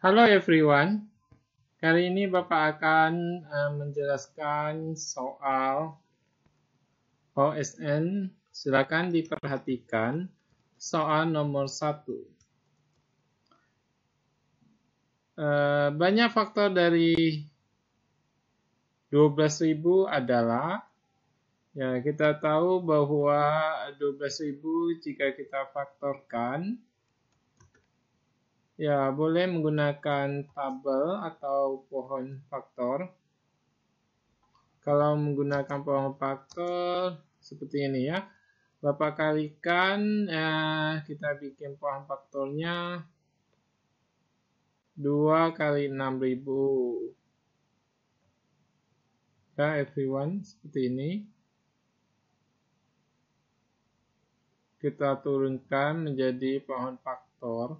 Halo everyone, kali ini Bapak akan menjelaskan soal OSN. Silakan diperhatikan soal nomor 1. Banyak faktor dari 12.000 adalah, ya kita tahu bahwa 12.000 jika kita faktorkan, ya boleh menggunakan tabel atau pohon faktor. Kalau menggunakan pohon faktor seperti ini ya, Bapak kalikan, kita bikin pohon faktornya 2 kali 6.000. Ya everyone, seperti ini. Kita turunkan menjadi pohon faktor.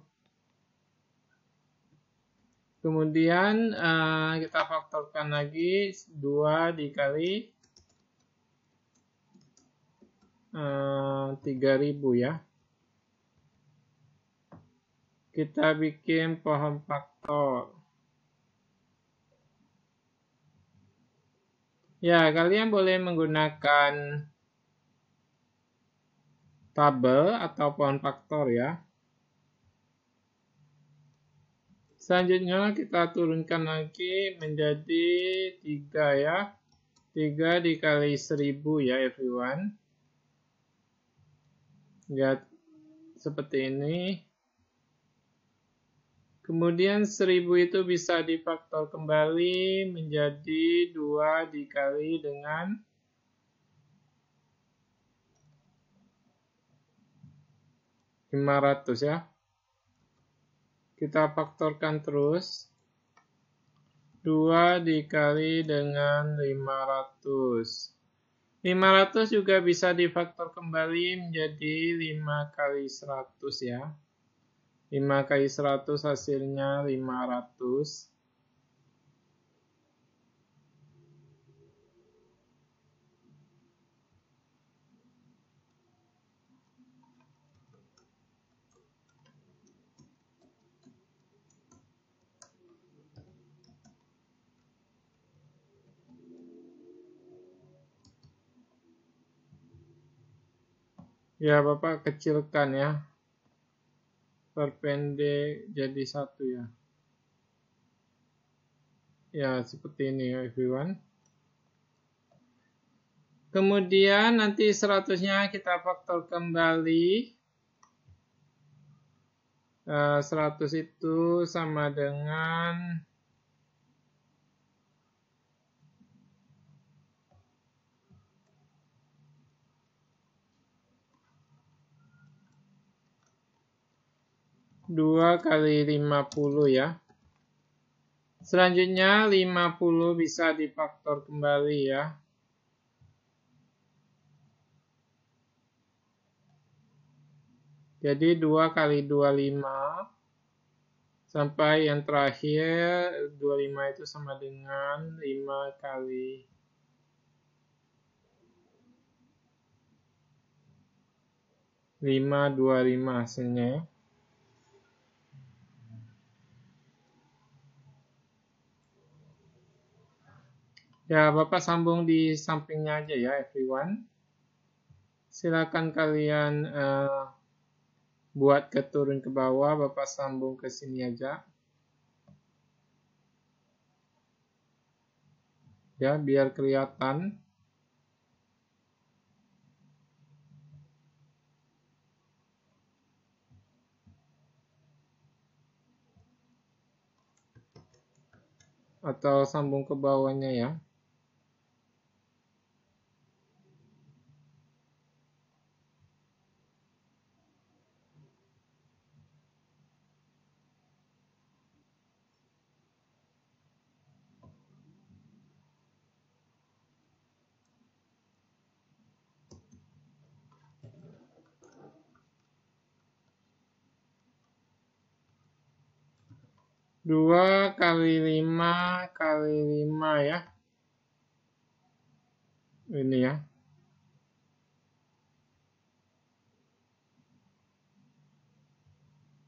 Kemudian kita faktorkan lagi 2 dikali 3.000 ya. Kita bikin pohon faktor. Ya, kalian boleh menggunakan tabel atau pohon faktor ya. Selanjutnya kita turunkan lagi menjadi 3 ya. 3 dikali 1.000 ya everyone. Lihat seperti ini. Kemudian 1.000 itu bisa difaktor kembali menjadi 2 dikali dengan 500 ya. Kita faktorkan terus. 2 dikali dengan 500. 500 juga bisa difaktor kembali menjadi 5 kali 100 ya. 5 kali 100 hasilnya 500. Ya, Bapak kecilkan ya. Perpendek jadi 1 ya. Ya, seperti ini ya everyone. Kemudian nanti 100-nya kita faktor kembali. 100 itu sama dengan 2 kali 50 ya. Selanjutnya 50 bisa difaktor kembali ya. Jadi 2 kali 25 sampai yang terakhir 25 itu sama dengan 5 kali 525 hasilnya ya. Ya, Bapak sambung di sampingnya aja ya, everyone. Silakan kalian buat turun ke bawah, Bapak sambung ke sini aja. Ya, biar kelihatan. Atau sambung ke bawahnya ya. Dua kali 5 kali 5 ya. Ini ya.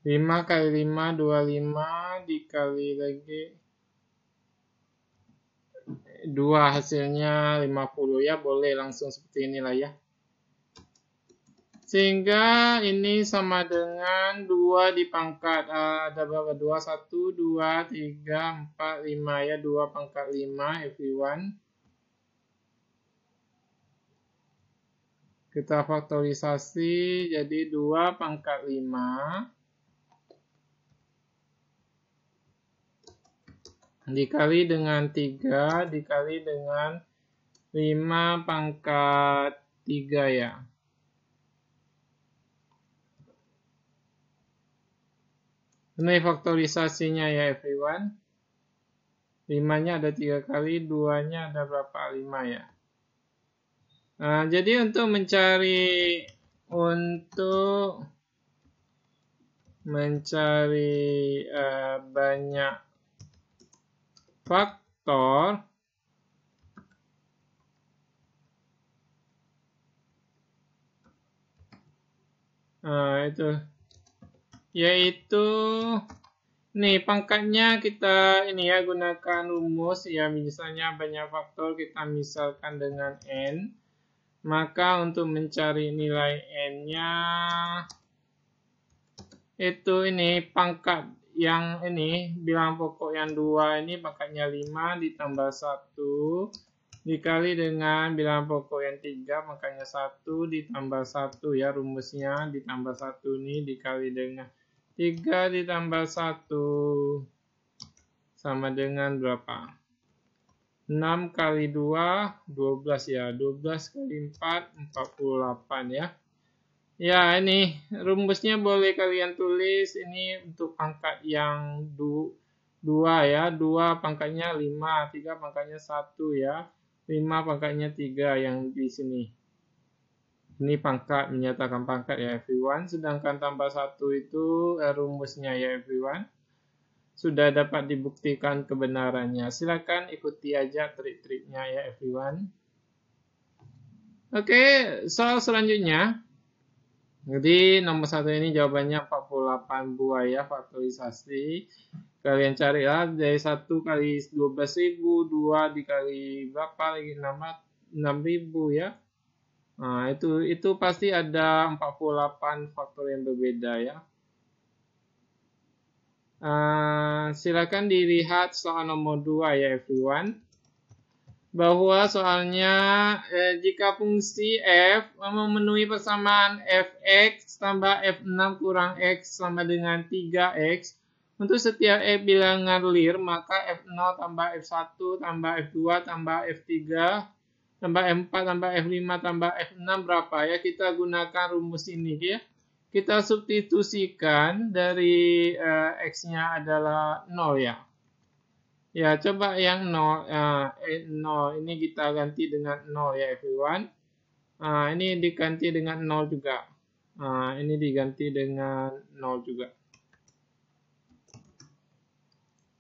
5 kali 5, 25, dikali lagi 2, hasilnya 50 ya. Boleh langsung seperti inilah ya. Sehingga ini sama dengan 2 dipangkat. Ada berapa? 2, 1, 2, 3, 4, 5 ya. 2 pangkat 5, everyone. Kita faktorisasi jadi 2 pangkat 5 dikali dengan 3 dikali dengan 5 pangkat 3 ya. Ini faktorisasinya ya everyone. 5-nya ada 3 kali, 2-nya ada berapa? 5 ya. Nah, jadi untuk mencari banyak faktor, itu yaitu nih pangkatnya kita ini ya, gunakan rumus ya. Misalnya banyak faktor, kita misalkan dengan n, maka untuk mencari nilai n-nya itu ini pangkat yang ini, bilangan pokok yang 2 ini pangkatnya 5 ditambah 1 dikali dengan bilangan pokok yang 3 pangkatnya 1 ditambah 1 ya, rumusnya ditambah 1 ini dikali dengan 3 ditambah 1 sama dengan berapa? 6 kali 2, 12 ya. 12 kali 4, 48 ya. Ya, ini rumusnya boleh kalian tulis. Ini untuk pangkat yang 2 ya. 2 pangkatnya 5, 3 pangkatnya 1 ya. 5 pangkatnya 3 yang di sini. Ini pangkat, menyatakan pangkat ya everyone. Sedangkan tambah 1 itu rumusnya ya everyone. Sudah dapat dibuktikan kebenarannya. Silakan ikuti aja trik-triknya ya everyone. Oke, soal selanjutnya. Jadi nomor 1 ini jawabannya 48 buah ya, faktorisasi. Kalian carilah dari 1 kali 12.000, 2 dikali berapa lagi, 6.000 ya. Nah, itu pasti ada 48 faktor yang berbeda ya. Silakan dilihat soal nomor 2 ya everyone. Bahwa soalnya jika fungsi f memenuhi persamaan fx tambah f6 kurang x sama dengan 3x, untuk setiap f bilangan real, maka f0 tambah f1 tambah f2 tambah f3 tambah f4 tambah f5 tambah f6 berapa ya. Kita gunakan rumus ini ya. Kita substitusikan dari x-nya adalah 0 ya. Ya, coba yang 0, 0 ini kita ganti dengan 0 ya everyone. Ini diganti dengan 0 juga. Ini diganti dengan 0 juga.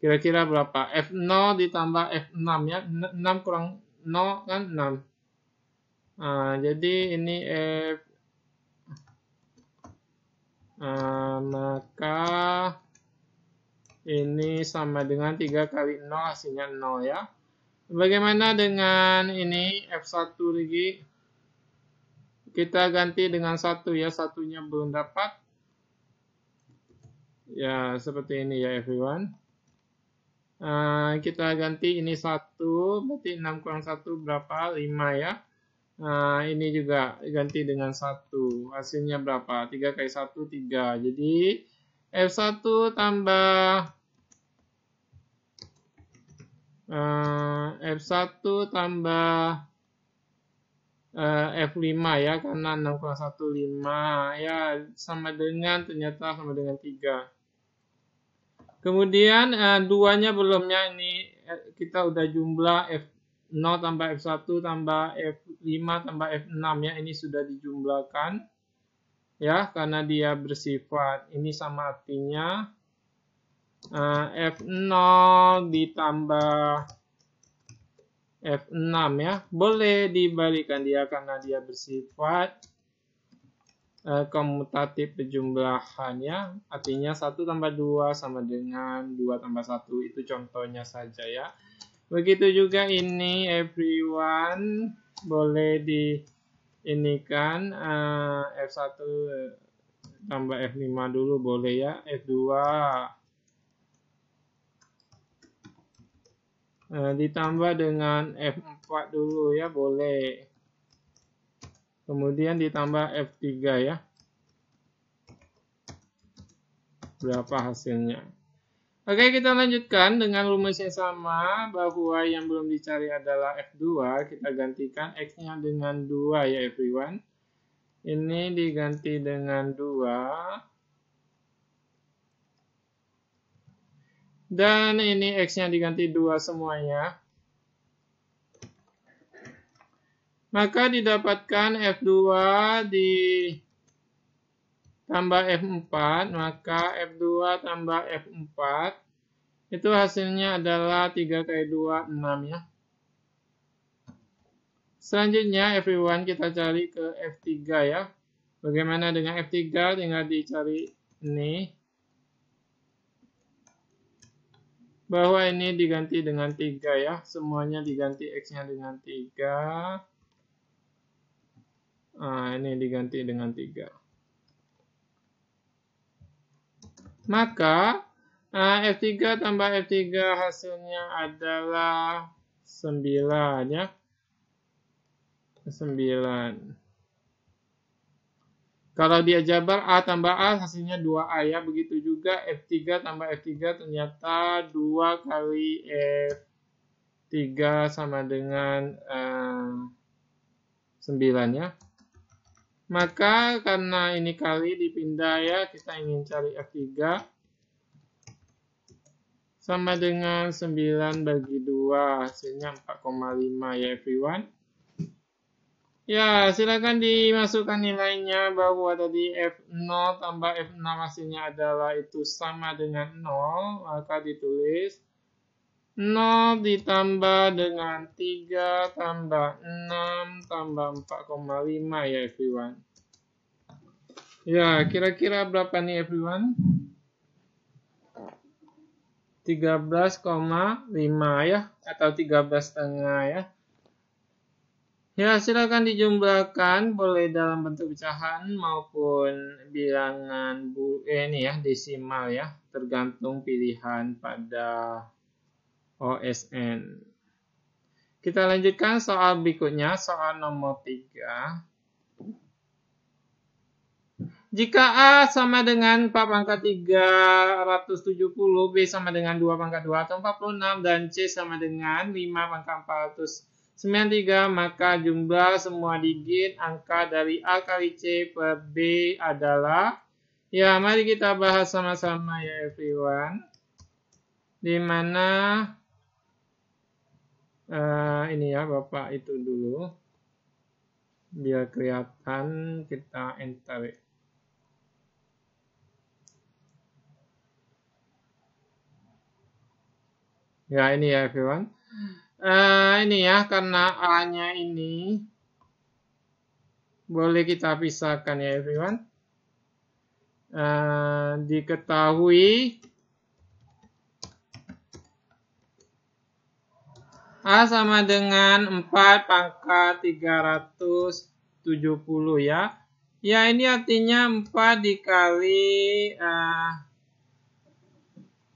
Kira-kira berapa? F0 ditambah F6 ya. 6 kurang 0 kan 6. Jadi ini F. Maka ini sama dengan 3 kali 0, hasilnya 0 ya. Bagaimana dengan ini F1 lagi? Kita ganti dengan 1 ya, satunya belum dapat. Ya, seperti ini ya everyone. Kita ganti ini 1, berarti 6 kurang 1 berapa? 5 ya. Ini juga ganti dengan 1, hasilnya berapa? 3 kali 1, 3. Jadi F1 tambah F1 tambah F5 ya, karena 6 kurang 1, 5 ya, sama dengan, ternyata sama dengan 3. Kemudian 2-nya belumnya, ini kita udah jumlah F0 tambah F1 tambah F5 tambah F6 ya, ini sudah dijumlahkan ya, karena dia bersifat, ini sama artinya F0 ditambah F6 ya, boleh dibalikan dia karena dia bersifat komutatif penjumlahan ya. Artinya 1 tambah 2 sama dengan 2 tambah 1. Itu contohnya saja ya. Begitu juga ini everyone boleh di ini kan F1 tambah F5 dulu boleh ya. F2 ditambah dengan F4 dulu ya boleh. Kemudian ditambah F3 ya. Berapa hasilnya? Oke, kita lanjutkan dengan rumus yang sama, bahwa yang belum dicari adalah F2. Kita gantikan X-nya dengan 2 ya everyone. Ini diganti dengan 2. Dan ini X-nya diganti 2 semuanya. Maka didapatkan F2 ditambah F4, maka F2 tambah F4, itu hasilnya adalah 3 kali 2, 6 ya. Selanjutnya everyone kita cari ke F3 ya. Bagaimana dengan F3? Tinggal dicari ini. Bahwa ini diganti dengan 3 ya. Semuanya diganti X-nya dengan 3. Ini diganti dengan 3. Maka F3 tambah F3 hasilnya adalah 9 ya. 9. Kalau dia jabar A tambah A hasilnya 2A ya. Begitu juga F3 tambah F3 ternyata 2 kali F3 sama dengan 9 ya. Maka karena ini kali dipindah ya, kita ingin cari F3 sama dengan 9 bagi 2, hasilnya 4,5 ya everyone. Ya, silakan dimasukkan nilainya, bahwa tadi F0 tambah F6 hasilnya adalah itu sama dengan 0, maka ditulis 0 ditambah dengan 3 tambah 6 tambah 4,5 ya everyone. Ya, kira-kira berapa nih everyone? 13,5 ya, atau 13,5 ya. Ya, silakan dijumlahkan, boleh dalam bentuk pecahan maupun bilangan ini ya, desimal ya, tergantung pilihan pada OSN. Kita lanjutkan soal berikutnya, soal nomor 3. Jika A sama dengan 4 pangkat 370, B sama dengan 2 pangkat 246, dan C sama dengan 5 pangkat 493, maka jumlah semua digit angka dari A kali C per B adalah, ya mari kita bahas sama-sama ya everyone. Dimana ini ya Bapak itu dulu, biar kelihatan kita enter. Ya ini ya everyone. Ini ya, karena A-nya ini boleh kita pisahkan ya everyone. Diketahui A sama dengan 4 pangkat 370 ya. Ya ini artinya 4 dikali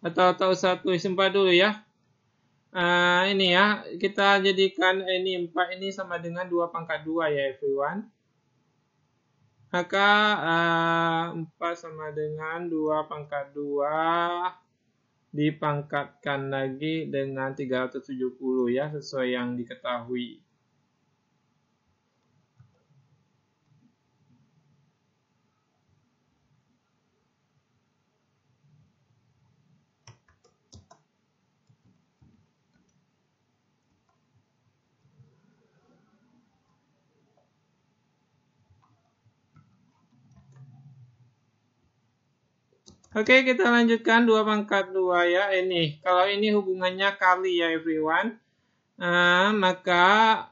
atau 1 isi 4 dulu ya. Ini ya, kita jadikan ini 4 ini sama dengan 2 pangkat 2 ya everyone. Maka 4 sama dengan 2 pangkat 2 dipangkatkan lagi dengan 370 ya, sesuai yang diketahui. Oke, kita lanjutkan 2 pangkat 2 ya. Ini, kalau ini hubungannya kali ya everyone. Maka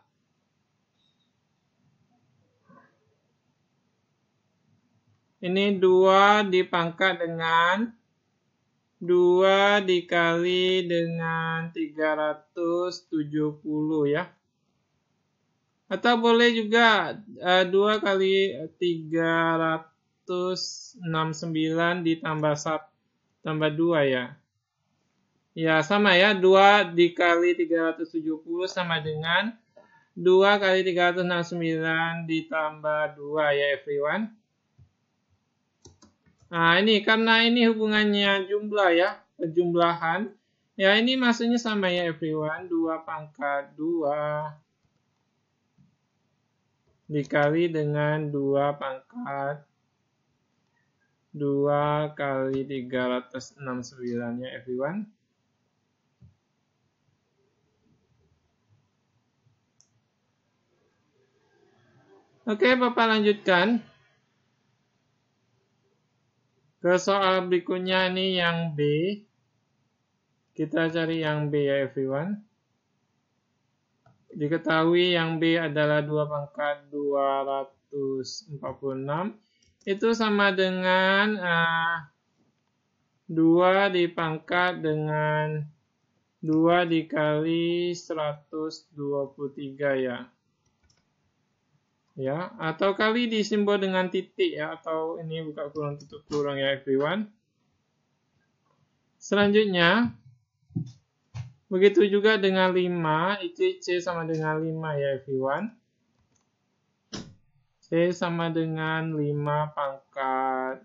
Ini 2 dipangkat dengan 2 dikali dengan 370 ya. Atau boleh juga 2 kali 369 ditambah 2 ya. Ya sama ya, 2 dikali 370 sama dengan 2 kali 369 ditambah 2 ya everyone. Nah ini karena ini hubungannya jumlah ya, penjumlahan. Ya ini maksudnya sama ya everyone, 2 pangkat 2 dikali dengan 2 pangkat 2 kali 369 ya everyone. Oke, Bapak lanjutkan ke soal berikutnya, ini yang B. Kita cari yang B ya everyone. Diketahui yang B adalah 2 pangkat 246. Itu sama dengan 2 dipangkat dengan 2 dikali 123 ya. Ya, atau kali disimbol dengan titik ya, atau ini buka kurung tutup kurung ya everyone. Selanjutnya, begitu juga dengan 5, itu C sama dengan 5 ya everyone. C sama dengan 5 pangkat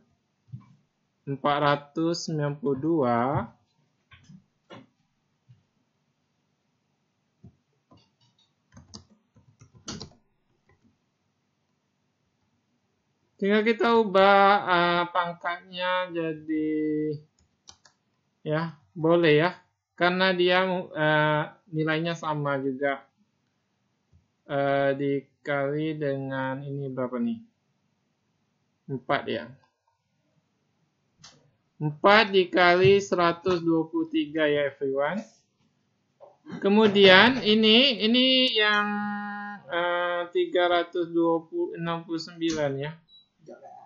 492. Tinggal kita ubah pangkatnya jadi, ya boleh ya. Karena dia nilainya sama juga. Dikali dengan ini berapa nih? 4 ya. 4 dikali 123 ya everyone. Kemudian ini yang 369 ya.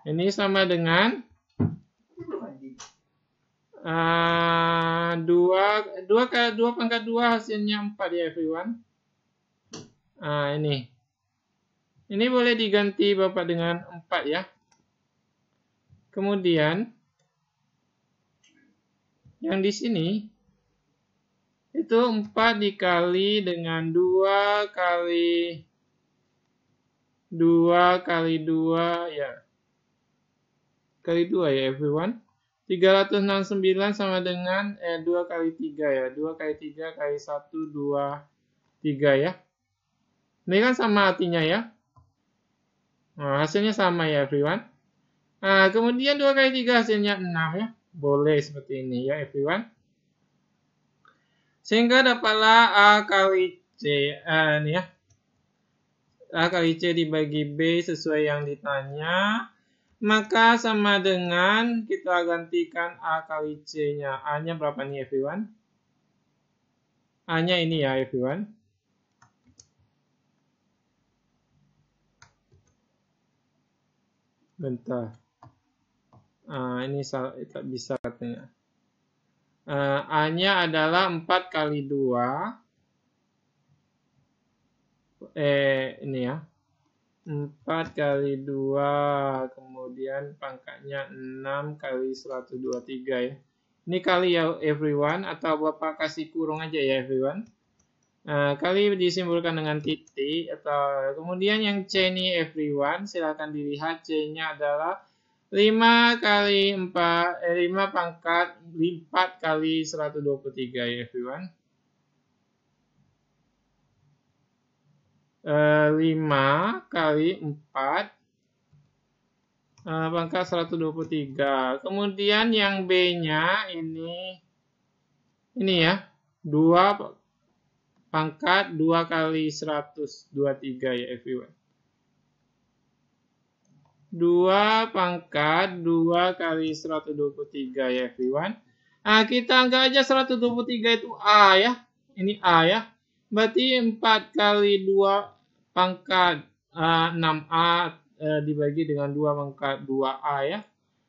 Ini sama dengan 2 pangkat 2 hasilnya 4 ya everyone. Ini boleh diganti Bapak dengan 4 ya. Kemudian yang di sini itu 4 dikali dengan 2 kali 2 ya. Kali 2 ya everyone. 369 sama dengan 2 kali 3 ya. 2 kali 3 kali 1, 2, 3 ya. Ini kan sama artinya ya. Nah, hasilnya sama ya everyone. Nah, kemudian 2 kali 3 hasilnya 6 ya. Boleh seperti ini ya everyone. Sehingga dapatlah A kali C. Ini ya. A kali C dibagi B sesuai yang ditanya. Maka sama dengan kita gantikan A kali C-nya. A-nya berapa nih everyone? A-nya ini ya everyone. Bentar. Ini tak bisa katanya. A-nya adalah 4 kali 2. Ini ya. 4 kali 2, kemudian pangkatnya 6 kali 123 ya. Ini kali ya everyone, atau Bapak kasih kurung aja ya everyone. Kali disimbolkan dengan titik, atau kemudian yang C ini everyone, silakan dilihat C-nya adalah 5 kali 4, 5 pangkat 4 kali 123 ya everyone. 5 kali 4 pangkat 123. Kemudian yang B-nya ini ya. 2 pangkat 2 kali 123 ya everyone. 2 pangkat 2 kali 123 ya everyone. Kita anggap aja 123 itu A ya. Ini A ya. Berarti 4 kali 2 pangkat 6A dibagi dengan 2 pangkat 2A ya.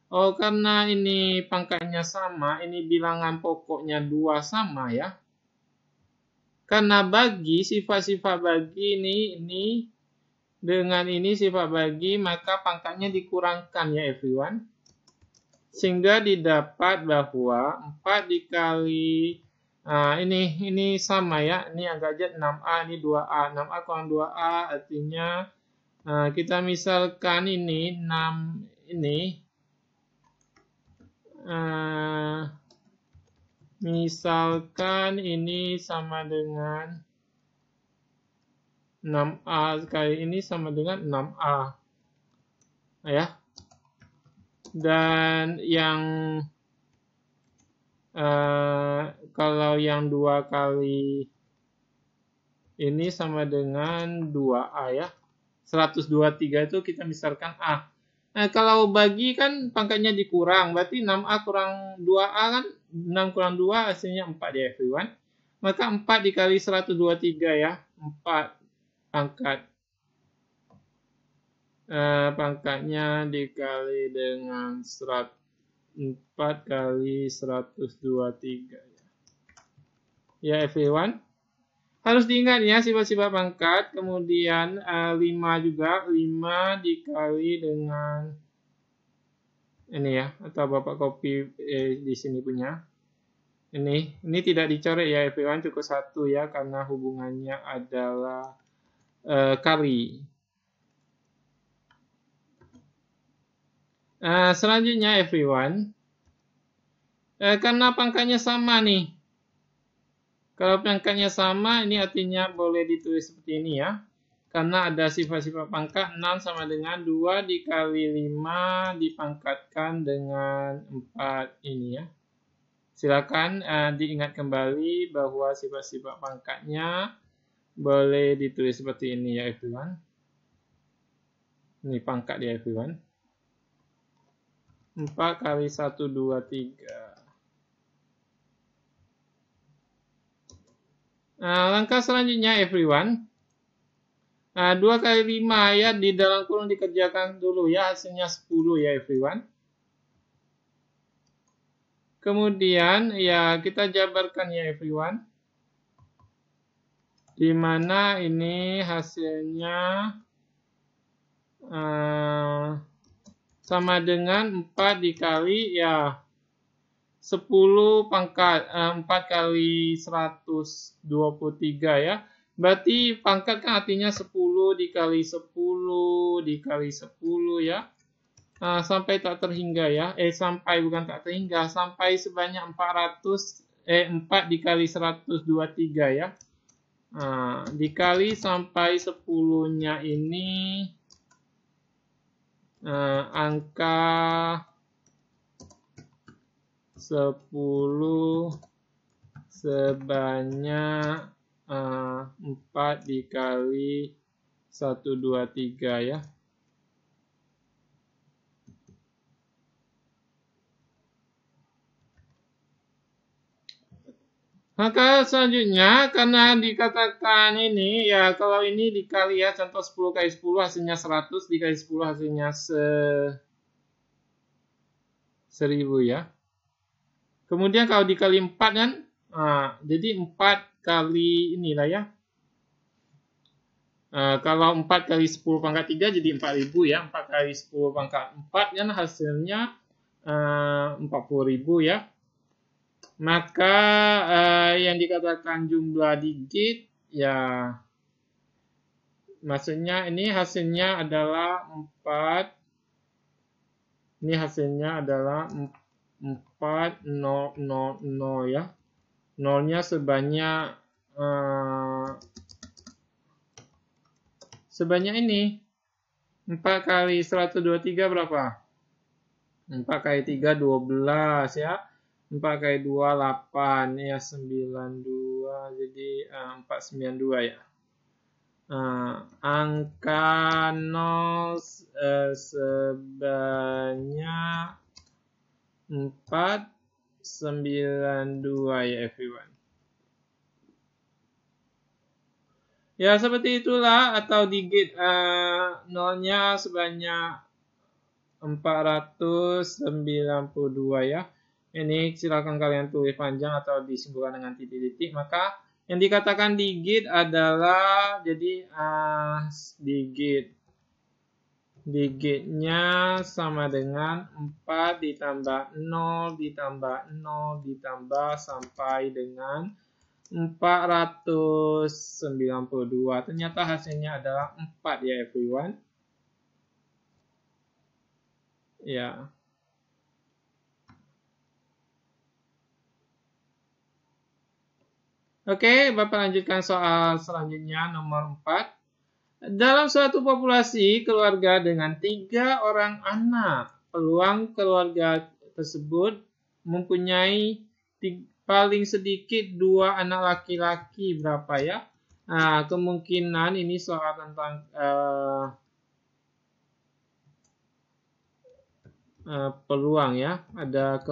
Oh, karena ini pangkatnya sama, ini bilangan pokoknya 2 sama ya. Karena bagi, sifat-sifat bagi ini dengan ini sifat bagi, maka pangkatnya dikurangkan ya everyone. Sehingga didapat bahwa 4 dikali ini sama ya. Ini agak jet 6A, ini 2A. 6A kurang 2A artinya kita misalkan ini 6 ini misalkan ini sama dengan 6A kali ini sama dengan 6A ya. Dan yang kalau yang 2 kali ini sama dengan 2A ya. 123 itu kita misalkan A. Nah, kalau bagi kan pangkatnya dikurang, berarti 6A kurang 2A kan 6 kurang 2 hasilnya 4 ya everyone. Maka 4 dikali 123 ya, 4 pangkat. Pangkatnya dikali dengan 4 kali 123 ya everyone. Harus diingat ya sifat-sifat pangkat. Kemudian 5 juga, 5 dikali dengan ini ya, atau Bapak copy di sini punya. Ini tidak dicoret ya everyone, cukup 1 ya karena hubungannya adalah kali. Selanjutnya everyone, karena pangkatnya sama nih. Kalau pangkatnya sama, ini artinya boleh ditulis seperti ini ya. Karena ada sifat-sifat pangkat, 6 sama dengan 2 dikali 5 dipangkatkan dengan 4 ini ya. Silakan diingat kembali bahwa sifat-sifat pangkatnya boleh ditulis seperti ini ya everyone. Ini pangkat ya everyone. 4 kali 1, 2, 3. Langkah selanjutnya everyone. 2 kali 5 ya, di dalam kurung dikerjakan dulu ya, hasilnya 10 ya everyone. Kemudian ya kita jabarkan ya everyone. Di mana ini hasilnya sama dengan 4 dikali ya 10 pangkat 4 kali 123 ya. Berarti pangkat kan artinya 10 dikali 10 dikali 10 ya. Sampai tak terhingga ya. Sampai bukan tak terhingga, sampai sebanyak 4 dikali 123 ya. Dikali sampai 10-nya ini angka 10 sebanyak 4 dikali 123 ya. Maka selanjutnya karena dikatakan ini ya, kalau ini dikali ya, contoh 10 kali 10 hasilnya 100, dikali 10 hasilnya 1000 ya. Kemudian kalau dikali 4 kan, jadi 4 kali inilah ya. Kalau 4 kali 10 pangkat 3 jadi 4000 ya. 4 kali 10 pangkat 4 kan hasilnya 40.000 ya. Maka yang dikatakan jumlah digit ya, maksudnya ini hasilnya adalah 4. Ini hasilnya adalah 4000 ya. Nolnya sebanyak ini. 4 kali 123 berapa? 4 kali 3 12 ya. 4 kali 2 8 ya, 92 jadi 492 ya. Angka 0 sebanyak 492 ya everyone. Ya, seperti itulah, atau digit nolnya sebanyak 492 ya. Ini silakan kalian tulis panjang atau disimpulkan dengan titik-titik. Maka yang dikatakan digit adalah, jadi digitnya sama dengan 4 ditambah 0 ditambah 0 ditambah sampai dengan 492. Ternyata hasilnya adalah 4 ya everyone. Ya. Oke, Bapak lanjutkan soal selanjutnya nomor 4. Dalam suatu populasi keluarga dengan 3 orang anak, peluang keluarga tersebut mempunyai paling sedikit 2 anak laki-laki berapa ya? Nah, kemungkinan ini soal tentang peluang ya. Ada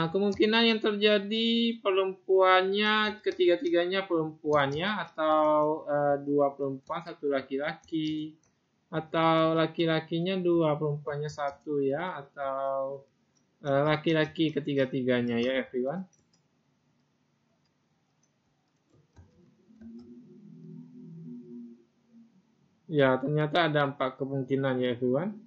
kemungkinan yang terjadi perempuannya, ketiga-tiganya perempuan ya, atau 2 perempuan 1 laki-laki, atau laki-lakinya 2 perempuannya 1 ya, atau laki-laki ketiga-tiganya ya everyone. Ya, ternyata ada 4 kemungkinan ya everyone.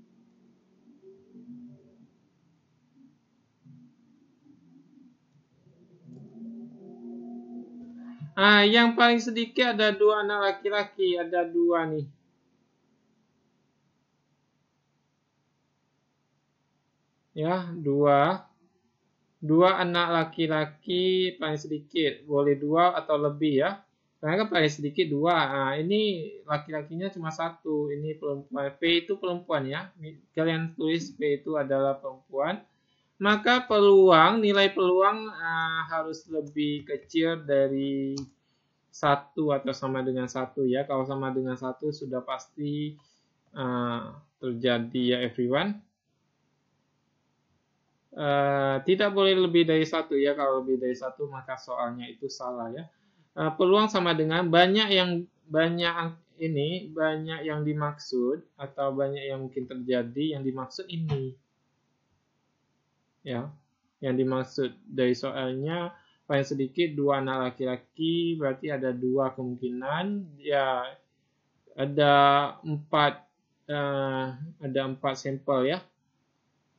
Yang paling sedikit ada 2 anak laki-laki, ada 2 nih. Ya, 2 anak laki-laki paling sedikit, boleh 2 atau lebih ya. Karena kan paling sedikit 2. Ini laki-lakinya cuma 1, ini perempuan. P itu perempuan ya. Kalian tulis P itu adalah perempuan. Maka nilai peluang harus lebih kecil dari 1 atau sama dengan 1 ya. Kalau sama dengan 1 sudah pasti terjadi ya everyone. Tidak boleh lebih dari 1 ya. Kalau lebih dari 1 maka soalnya itu salah ya. Peluang sama dengan banyak yang dimaksud atau banyak yang mungkin terjadi, yang dimaksud ini. Ya. Yang dimaksud dari soalnya paling sedikit 2 anak laki-laki, berarti ada 2 kemungkinan. Ya, ada 4 sampel ya.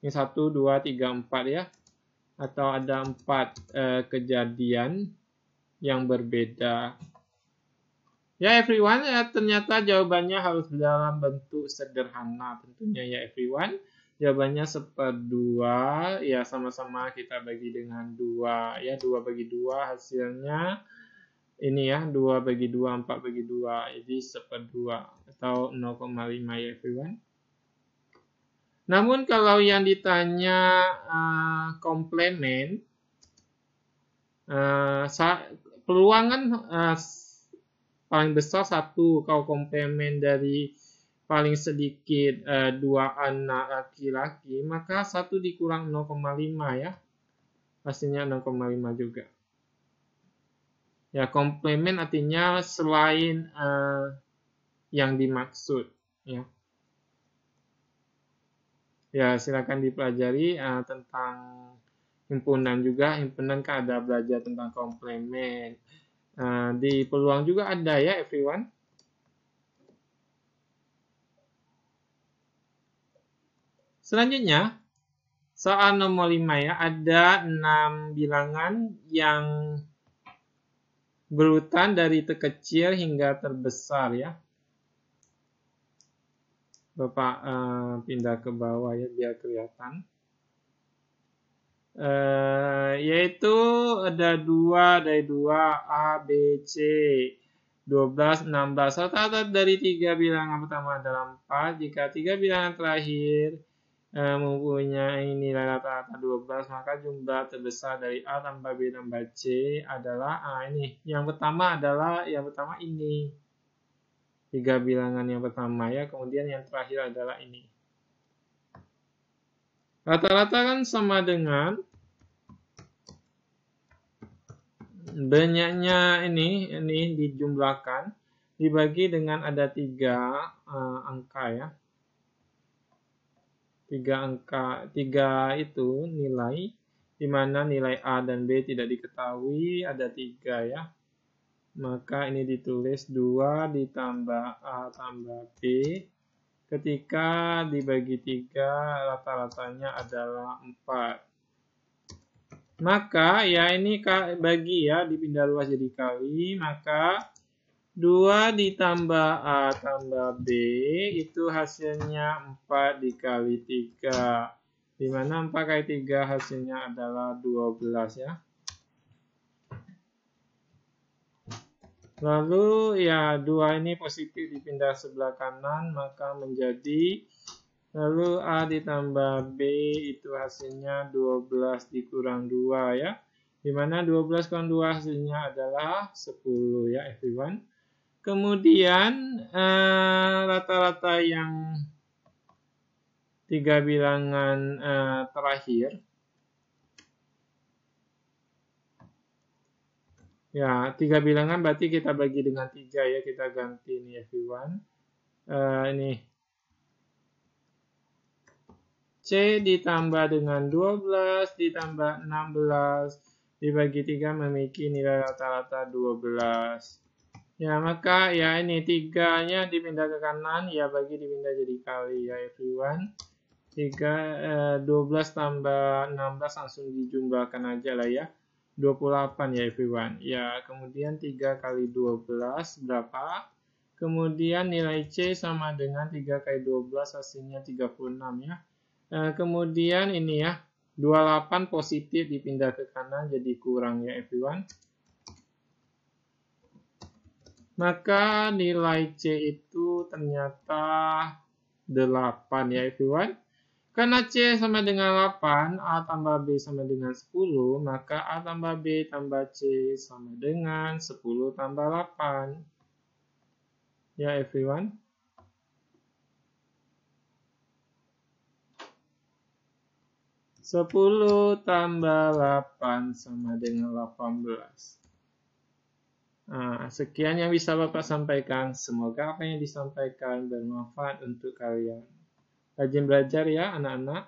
Ini 1, 2, 3, 4 ya. Atau ada 4 kejadian yang berbeda. Ya everyone, ternyata jawabannya harus dalam bentuk sederhana tentunya ya everyone. Jawabannya 1/2, ya sama-sama kita bagi dengan 2 ya, 2 bagi 2 hasilnya ini ya, 2 bagi 2, 4 bagi 2, jadi 1/2 atau 0,5 ya everyone. Namun kalau yang ditanya komplement, peluang kan paling besar 1, kalau komplement dari paling sedikit 2 anak laki-laki, maka 1 dikurang 0,5 ya. Hasilnya 0,5 juga. Ya, komplement artinya selain yang dimaksud ya. Ya, silakan dipelajari tentang himpunan juga. Himpunan kan ada belajar tentang komplement. Di peluang juga ada ya everyone. Selanjutnya, soal nomor 5 ya, ada 6 bilangan yang berurutan dari terkecil hingga terbesar ya. Bapak pindah ke bawah ya biar kelihatan. Yaitu ada 2 dari 2, A, B, C, 12, 16. Rata-rata dari 3 bilangan pertama adalah 4. Jika 3 bilangan terakhir mempunyai nilai rata-rata 12, maka jumlah terbesar dari A tambah B tambah C adalah ini. Yang pertama ini. 3 bilangan yang pertama ya, kemudian yang terakhir adalah ini. Rata-rata kan sama dengan banyaknya ini dijumlahkan, dibagi dengan ada 3 angka ya. 3 angka, 3 itu nilai, di mana nilai A dan B tidak diketahui, ada 3 ya. Maka ini ditulis 2 ditambah A tambah B. Ketika dibagi 3, rata-ratanya adalah 4. Maka ya ini bagi ya, dipindah luas jadi kali, maka 2 ditambah A tambah B itu hasilnya 4 dikali 3. Di mana 4 kali 3 hasilnya adalah 12 ya. Lalu ya 2 ini positif dipindah sebelah kanan, maka menjadi, lalu A ditambah B itu hasilnya 12 dikurang 2 ya. Dimana 12 kurang 2 hasilnya adalah 10 ya everyone. Kemudian rata-rata yang 3 bilangan terakhir. Ya, 3 bilangan berarti kita bagi dengan 3 ya, kita ganti ini everyone. Ini C ditambah dengan 12 ditambah 16 dibagi 3 memiliki nilai rata-rata 12. Ya, maka ya ini 3-nya dipindah ke kanan, ya bagi dipindah jadi kali ya everyone. 12 tambah 16 langsung dijumlahkan aja lah ya. 28 ya everyone. Ya, kemudian 3 kali 12 berapa? Kemudian nilai C sama dengan 3 kali 12 hasilnya 36 ya. Kemudian ini ya, 28 positif dipindah ke kanan jadi kurang ya everyone. Maka nilai C itu ternyata 8 ya everyone. Karena C sama dengan 8, A tambah B sama dengan 10, maka A tambah B tambah C sama dengan 10 tambah 8. Ya everyone. Sepuluh tambah 8 sama dengan 18. Nah, sekian yang bisa Bapak sampaikan. Semoga apa yang disampaikan bermanfaat untuk kalian. Rajin belajar ya anak-anak.